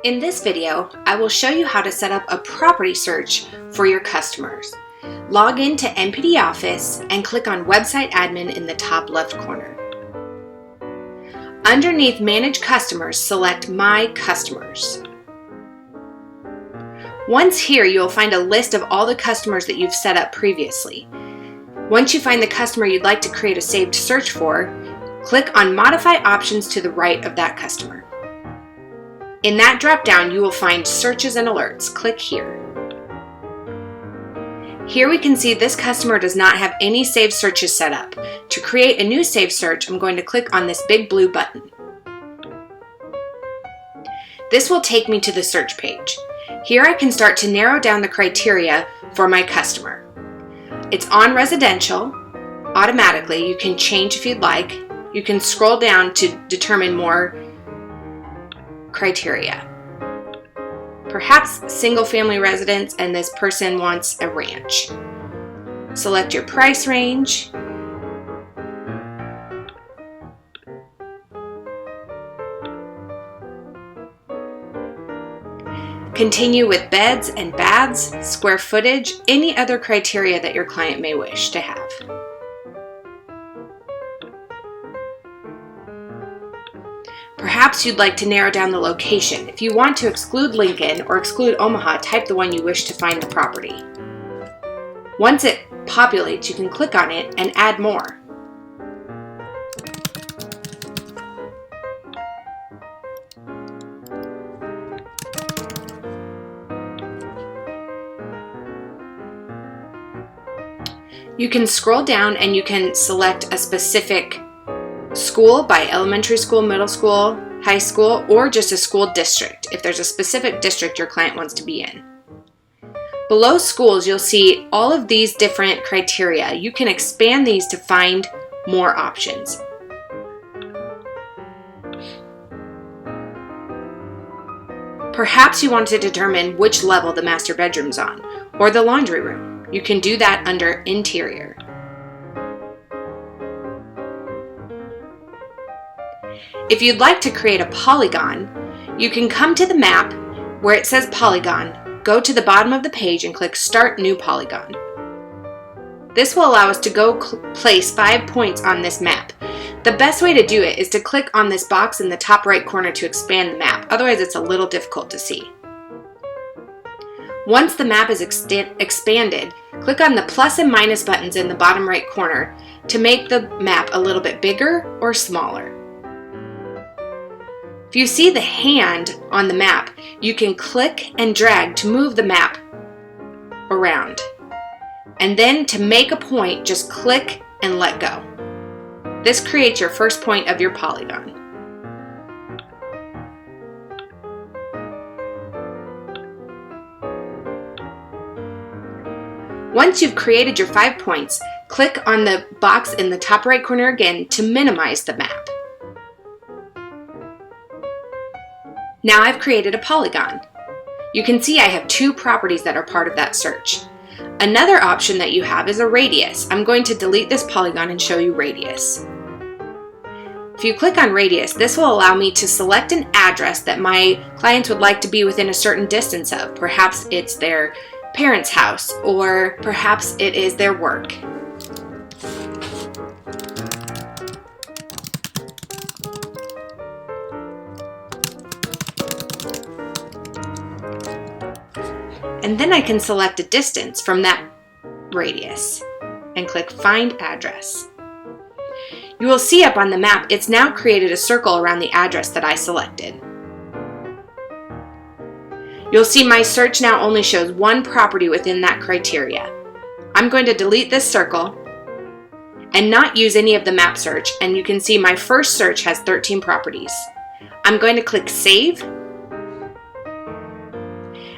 In this video, I will show you how to set up a property search for your customers. Log in to NPD Office and click on Website Admin in the top left corner. Underneath Manage Customers, select My Customers. Once here, you will find a list of all the customers that you've set up previously. Once you find the customer you'd like to create a saved search for, click on Modify Options to the right of that customer. In that drop-down, you will find Searches and Alerts. Click here. Here we can see this customer does not have any saved searches set up. To create a new saved search, I'm going to click on this big blue button. This will take me to the search page. Here I can start to narrow down the criteria for my customer. It's on residential, automatically. You can change if you'd like. You can scroll down to determine more criteria. Perhaps single-family residence, and this person wants a ranch. Select your price range. Continue with beds and baths, square footage, any other criteria that your client may wish to have. Perhaps you'd like to narrow down the location. If you want to exclude Lincoln or exclude Omaha, type the one you wish to find the property. Once it populates, you can click on it and add more. You can scroll down and you can select a specific school by elementary school, middle school, high school, or just a school district if there's a specific district your client wants to be in. Below schools, you'll see all of these different criteria. You can expand these to find more options. Perhaps you want to determine which level the master bedroom's on, or the laundry room. You can do that under Interior. If you'd like to create a polygon, you can come to the map where it says Polygon, go to the bottom of the page and click Start New Polygon. This will allow us to place 5 points on this map. The best way to do it is to click on this box in the top right corner to expand the map, otherwise it's a little difficult to see. Once the map is expanded, click on the plus and minus buttons in the bottom right corner to make the map a little bit bigger or smaller. If you see the hand on the map, you can click and drag to move the map around. And then to make a point, just click and let go. This creates your first point of your polygon. Once you've created your 5 points, click on the box in the top right corner again to minimize the map. Now I've created a polygon. You can see I have 2 properties that are part of that search. Another option that you have is a radius. I'm going to delete this polygon and show you radius. If you click on radius, this will allow me to select an address that my clients would like to be within a certain distance of. Perhaps it's their parents' house, or perhaps it is their work. And then I can select a distance from that radius and click Find Address. You will see up on the map, it's now created a circle around the address that I selected. You'll see my search now only shows 1 property within that criteria. I'm going to delete this circle and not use any of the map search, and you can see my first search has 13 properties. I'm going to click Save,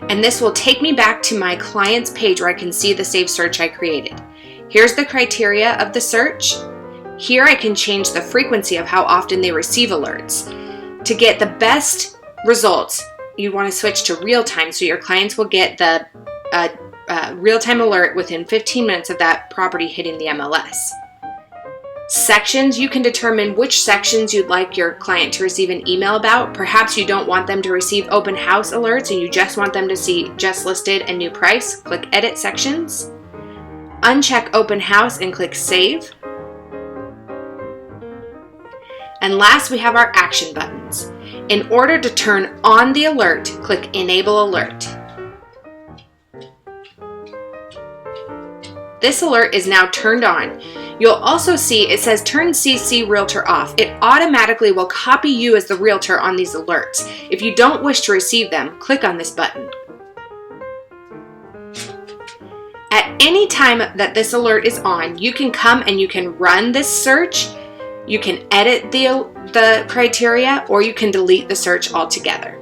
and this will take me back to my client's page where I can see the saved search I created. Here's the criteria of the search. Here I can change the frequency of how often they receive alerts. To get the best results, you want to switch to real time so your clients will get the real-time alert within 15 minutes of that property hitting the MLS. Sections, you can determine which sections you'd like your client to receive an email about. Perhaps you don't want them to receive open house alerts and you just want them to see just listed and new price. Click Edit Sections. Uncheck Open House and click Save. And last, we have our action buttons. In order to turn on the alert, click Enable Alert. This alert is now turned on. You'll also see it says Turn CC Realtor off. It automatically will copy you as the realtor on these alerts. If you don't wish to receive them, click on this button. At any time that this alert is on, you can come and you can run this search, you can edit the criteria, or you can delete the search altogether.